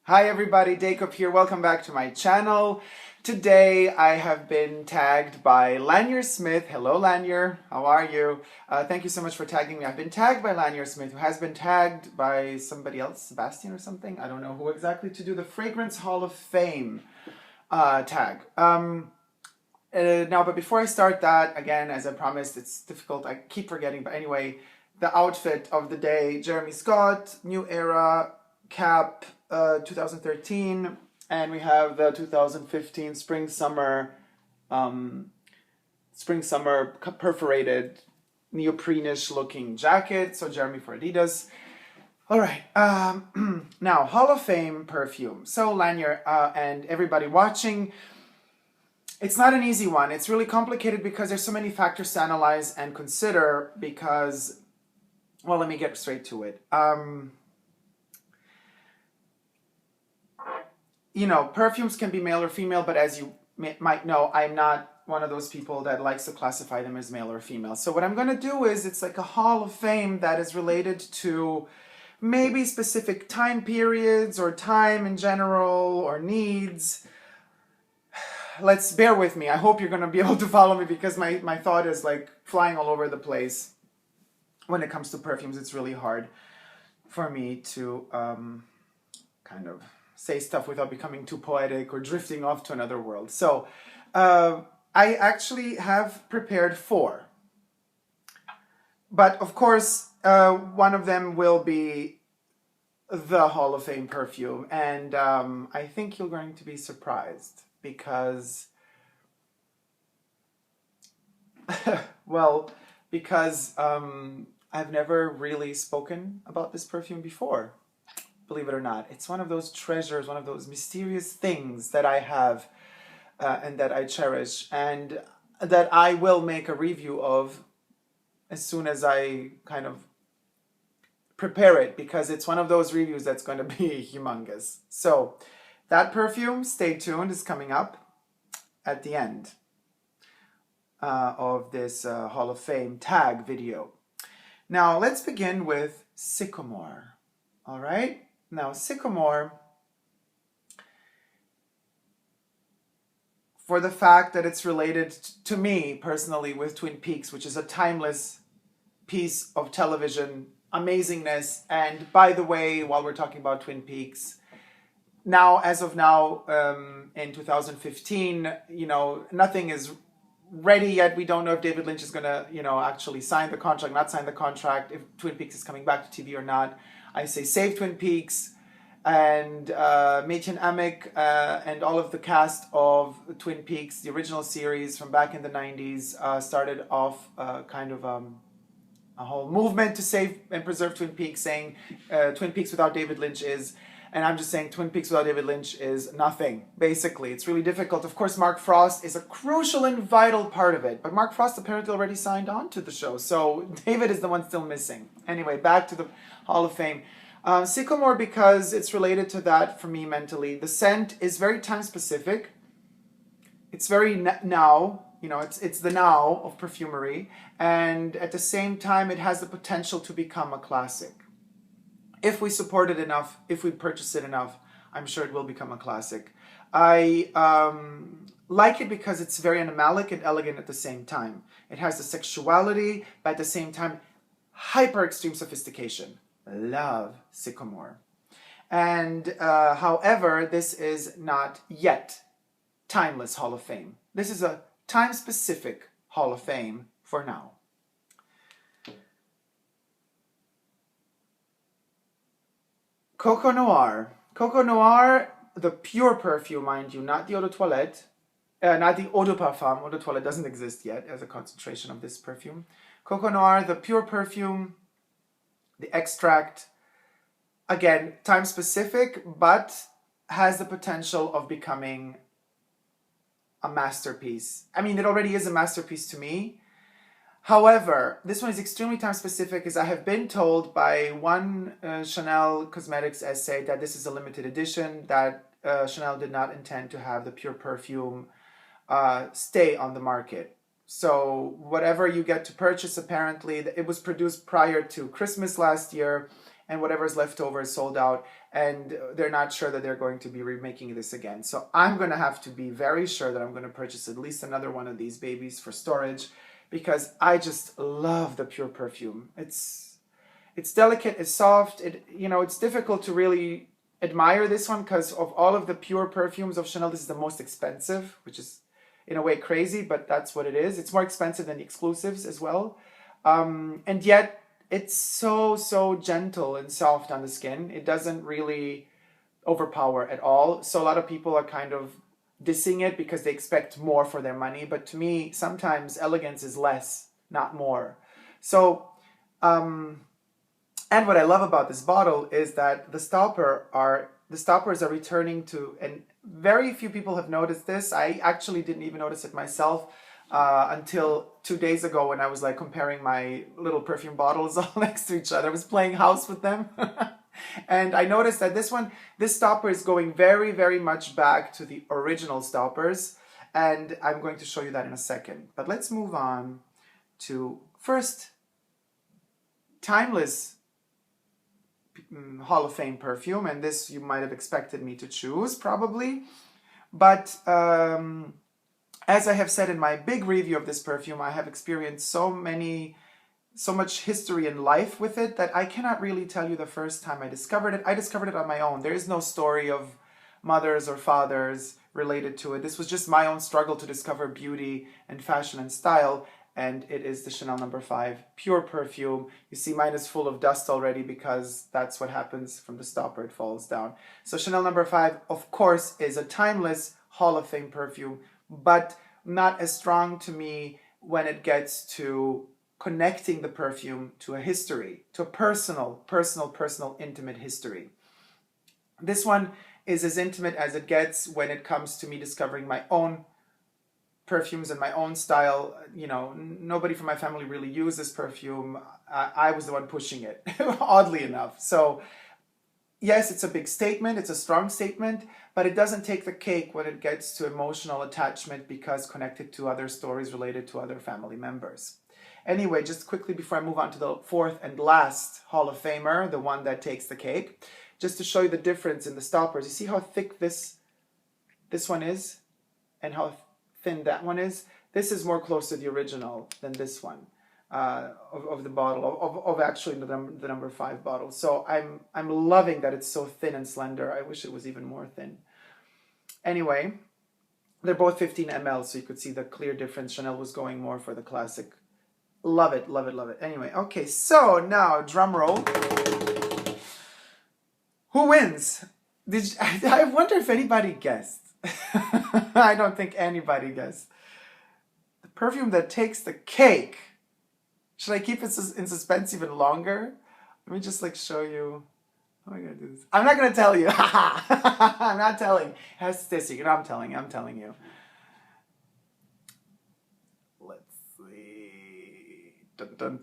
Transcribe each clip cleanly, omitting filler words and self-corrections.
Hi everybody, Dacob here. Welcome back to my channel. Today I have been tagged by Lanier Smith. Hello Lanier, how are you? Thank you so much for tagging me. I've been tagged by Lanier Smith, who has been tagged by somebody else, Sebastian or something. I don't know who exactly, to do the Fragrance Hall of Fame tag. But before I start that, again, as I promised, it's difficult. I keep forgetting. But anyway, the outfit of the day, Jeremy Scott, New Era, Cap, 2013, and we have the 2015 spring-summer perforated neoprene-ish looking jacket. So Jeremy for Adidas. All right, now Hall of Fame perfume. So Lanier and everybody watching, it's not an easy one. It's really complicated because there's so many factors to analyze and consider because, well, let me get straight to it. Perfumes can be male or female, but as you might know, I'm not one of those people that likes to classify them as male or female. So what I'm going to do is, it's like a Hall of Fame that is related to maybe specific time periods or time in general or needs. Let's bear with me. I hope you're going to be able to follow me because my thought is like flying all over the place. When it comes to perfumes, it's really hard for me to kind of say stuff without becoming too poetic or drifting off to another world. So I actually have prepared 4. But of course, one of them will be the Hall of Fame perfume. And I think you're going to be surprised because, because I've never really spoken about this perfume before. Believe it or not, it's one of those treasures, one of those mysterious things that I have and that I cherish, and that I will make a review of as soon as I kind of prepare it, because it's one of those reviews that's going to be humongous. So that perfume, stay tuned, is coming up at the end of this Hall of Fame tag video. Now let's begin with Sycamore. All right. Now, Sycamore, for the fact that it's related to me personally with Twin Peaks, which is a timeless piece of television amazingness. And by the way, while we're talking about Twin Peaks, now, as of now, in 2015, nothing is ready yet. We don't know if David Lynch is going to, actually sign the contract, not sign the contract, if Twin Peaks is coming back to TV or not. I say save Twin Peaks, and Mädchen Amick and all of the cast of Twin Peaks, the original series from back in the 90s, started off kind of a whole movement to save and preserve Twin Peaks, saying Twin Peaks without David Lynch is, and I'm just saying Twin Peaks without David Lynch is nothing, basically. It's really difficult. Of course, Mark Frost is a crucial and vital part of it, but Mark Frost apparently already signed on to the show, so David is the one still missing. Anyway, back to the Hall of Fame. Sycamore, because it's related to that for me mentally. The scent is very time specific. It's very now, it's the now of perfumery. And at the same time, it has the potential to become a classic. If we support it enough, if we purchase it enough, I'm sure it will become a classic. I like it because it's very animalic and elegant at the same time. It has the sexuality, but at the same time, hyper extreme sophistication. Love Sycamore. And however, this is not yet timeless Hall of Fame. This is a time-specific Hall of Fame for now. Coco Noir. Coco Noir, the pure perfume, mind you, not the eau de toilette, not the eau de parfum. Eau de toilette doesn't exist yet as a concentration of this perfume. Coco Noir, the pure perfume, the extract, again, time specific, but has the potential of becoming a masterpiece. I mean, it already is a masterpiece to me. However, this one is extremely time specific, as I have been told by one Chanel Cosmetics essay that this is a limited edition, that Chanel did not intend to have the pure perfume stay on the market. So whatever you get to purchase, apparently, it was produced prior to Christmas last year, and whatever's left over is sold out, and they're not sure that they're going to be remaking this again. So I'm going to have to be very sure that I'm going to purchase at least another one of these babies for storage, because I just love the Pure perfume. It's delicate, it's soft. It's difficult to really admire this one because of all of the Pure perfumes of Chanel, this is the most expensive, which is in a way crazy, but that's what it is. It's more expensive than the exclusives as well. And yet it's so gentle and soft on the skin. It doesn't really overpower at all. So a lot of people are kind of dissing it because they expect more for their money. But to me, sometimes elegance is less, not more. So, and what I love about this bottle is that the stoppers are returning to, and very few people have noticed this. I actually didn't even notice it myself until 2 days ago when I was like comparing my little perfume bottles all next to each other. I was playing house with them. And I noticed that this stopper is going very much back to the original stoppers. And I'm going to show you that in a second. But let's move on to first timeless Hall of Fame perfume, and this you might have expected me to choose probably, but as I have said in my big review of this perfume, I have experienced so much history and life with it that I cannot really tell you the first time I discovered it. I discovered it on my own. There is no story of mothers or fathers related to it. This was just my own struggle to discover beauty and fashion and style. And it is the Chanel No. 5 Pure perfume. You see mine is full of dust already because that's what happens from the stopper, it falls down. So Chanel No. 5, of course, is a timeless Hall of Fame perfume, but not as strong to me when it gets to connecting the perfume to a history, to a personal, intimate history. This one is as intimate as it gets when it comes to me discovering my own perfumes and my own style. Nobody from my family really used this perfume. I was the one pushing it, oddly enough. So yes, it's a big statement, it's a strong statement, but it doesn't take the cake when it gets to emotional attachment because connected to other stories related to other family members. Anyway, just quickly before I move on to the fourth and last Hall of Famer, the one that takes the cake, just to show you the difference in the stoppers. You see how thick this one is and how thin that one is? This is more close to the original than this one of the bottle, of actually the No. 5 bottle. So I'm loving that it's so thin and slender. I wish it was even more thin. Anyway, they're both 15 ml, so you could see the clear difference. Chanel was going more for the classic. Love it. Anyway, okay, so now drum roll. Who wins? I wonder if anybody guessed. I don't think anybody guessed. The perfume that takes the cake. Should I keep it in suspense even longer? Let me just show you. How am I going to do this? I'm not going to tell you. I'm not telling. It has to stay secret. I'm telling you. Let's see. Dun.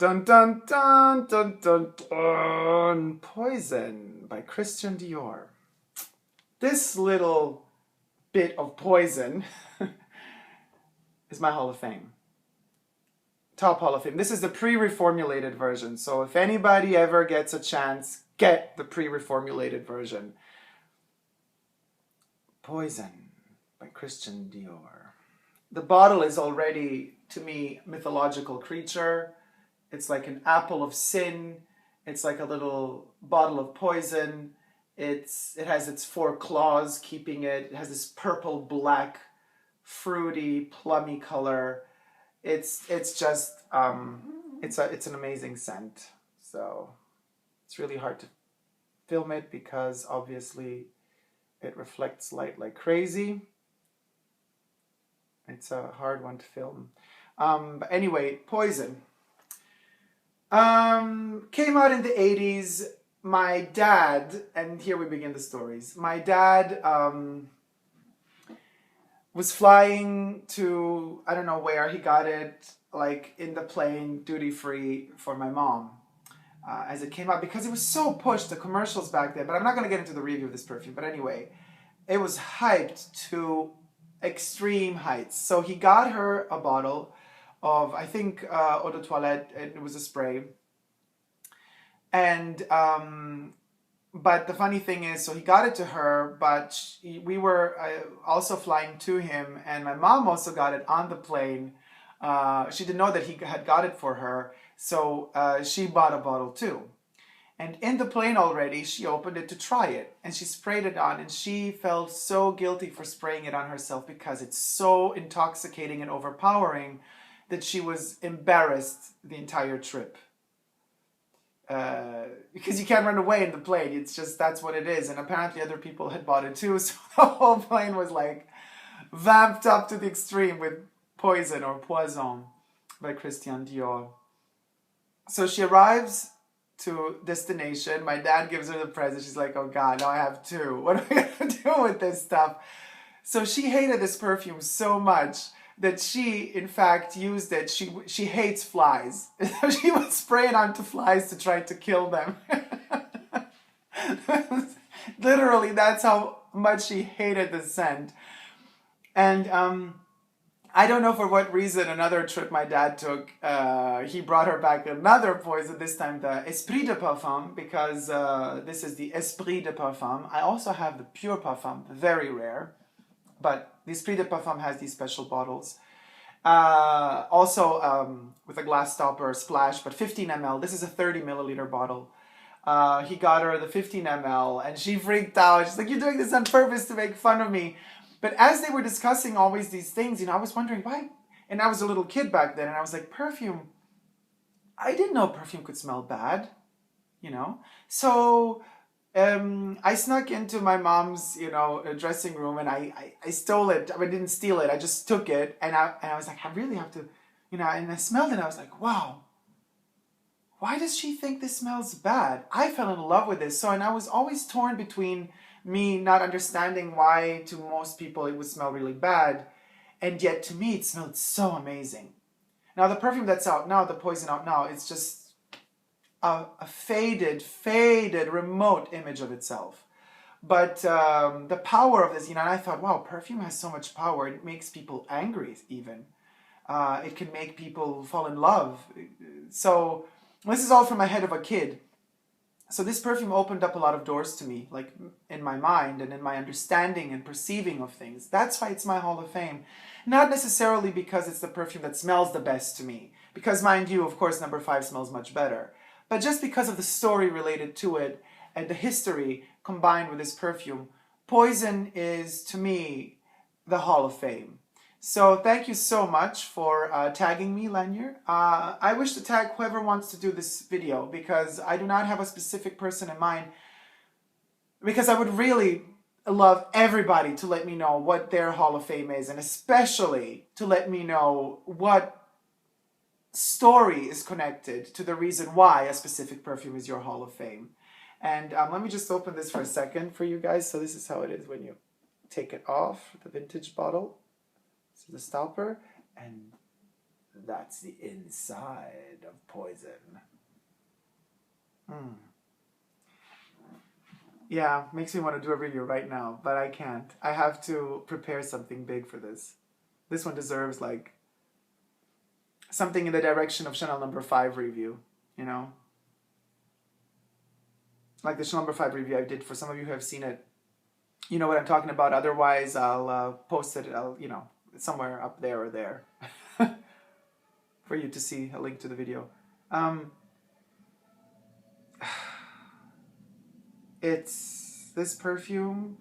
Poison by Christian Dior. This little bit of poison is my Hall of Fame. Top Hall of Fame. This is the pre-reformulated version. So if anybody ever gets a chance, get the pre-reformulated version. Poison by Christian Dior. The bottle is already, to me, mythological creature. It's like an apple of sin. It's like a little bottle of poison. It has its 4 claws keeping it. It has this purple, black, fruity, plummy color. It's just it's an amazing scent. So it's really hard to film it because obviously it reflects light like crazy. It's a hard one to film. But anyway, Poison came out in the 80s. My dad, and here we begin the stories. My dad was flying to, I don't know where, he got it in the plane, duty free for my mom as it came out because it was so pushed, the commercials back then. But I'm not going to get into the review of this perfume. But anyway, it was hyped to extreme heights. So he got her a bottle of, I think, eau de toilette, and it was a spray. And but the funny thing is, so he got it to her, but we were also flying to him, and my mom also got it on the plane. She didn't know that he had got it for her, so she bought a bottle too. And in the plane already, she opened it to try it, and she sprayed it on, and she felt so guilty for spraying it on herself because it's so intoxicating and overpowering that she was embarrassed the entire trip. Because you can't run away in the plane. It's just, that's what it is. And apparently other people had bought it too. So the whole plane was like vamped up to the extreme with Poison or Poison by Christian Dior. So she arrives to destination. My dad gives her the present. She's like, oh God, now I have two. What am I going to do with this stuff? So she hated this perfume so much that she, in fact, used it. She hates flies. She would spray it onto flies to try to kill them. Literally, that's how much she hated the scent. And I don't know for what reason, another trip my dad took, he brought her back another poison, this time the Esprit De Parfum, because this is the Esprit De Parfum. I also have the Pure Parfum, very rare. But the Esprit De Parfum has these special bottles. Also with a glass stopper, splash, but 15 ml. This is a 30 milliliter bottle. He got her the 15 ml and she freaked out. She's like, you're doing this on purpose to make fun of me. But as they were discussing always these things, I was wondering why. And I was a little kid back then and I was like, perfume. I didn't know perfume could smell bad, So I snuck into my mom's, dressing room and I stole it. I didn't steal it. I just took it and I was like, I really have to, and I smelled it and I was like, wow, why does she think this smells bad? I fell in love with this. So, and I was always torn between me not understanding why to most people it would smell really bad. And yet to me, it smelled so amazing. Now the perfume that's out now, the Poison out now, it's just a faded, remote image of itself. But the power of this, and I thought, wow, perfume has so much power. It makes people angry even. It can make people fall in love. So this is all from my head of a kid. So this perfume opened up a lot of doors to me, like in my mind and in my understanding and perceiving of things. That's why it's my Hall of Fame. Not necessarily because it's the perfume that smells the best to me. Because mind you, of course, number 5 smells much better. But just because of the story related to it and the history combined with this perfume, Poison is, to me, the Hall of Fame. So thank you so much for tagging me, Lanier. I wish to tag whoever wants to do this video because I do not have a specific person in mind. Because I would really love everybody to let me know what their Hall of Fame is, and especially to let me know what story is connected to the reason why a specific perfume is your Hall of Fame. And let me just open this for a second for you guys. So this is how it is when you take it off, the vintage bottle. This is the stopper, and that's the inside of Poison. Yeah, makes me want to do a video right now, but I can't. I have to prepare something big for this. This one deserves like something in the direction of Chanel number 5 review, Like the Chanel number 5 review I did. For some of you who have seen it, you know what I'm talking about. Otherwise, I'll post it, somewhere up there or there for you to see a link to the video. It's this perfume.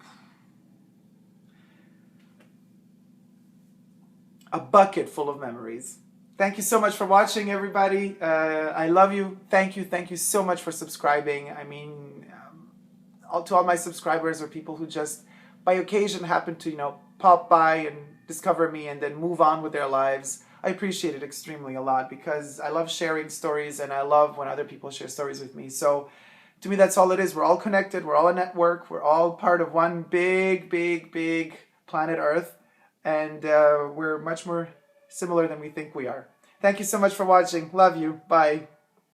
A bucket full of memories. Thank you so much for watching, everybody. I love you. Thank you so much for subscribing. I mean, to all my subscribers or people who just by occasion happen to, pop by and discover me and then move on with their lives. I appreciate it extremely a lot because I love sharing stories and I love when other people share stories with me. So to me, that's all it is. We're all connected. We're all a network. We're all part of one big planet Earth. And we're much more similar than we think we are. Thank you so much for watching. Love you. Bye.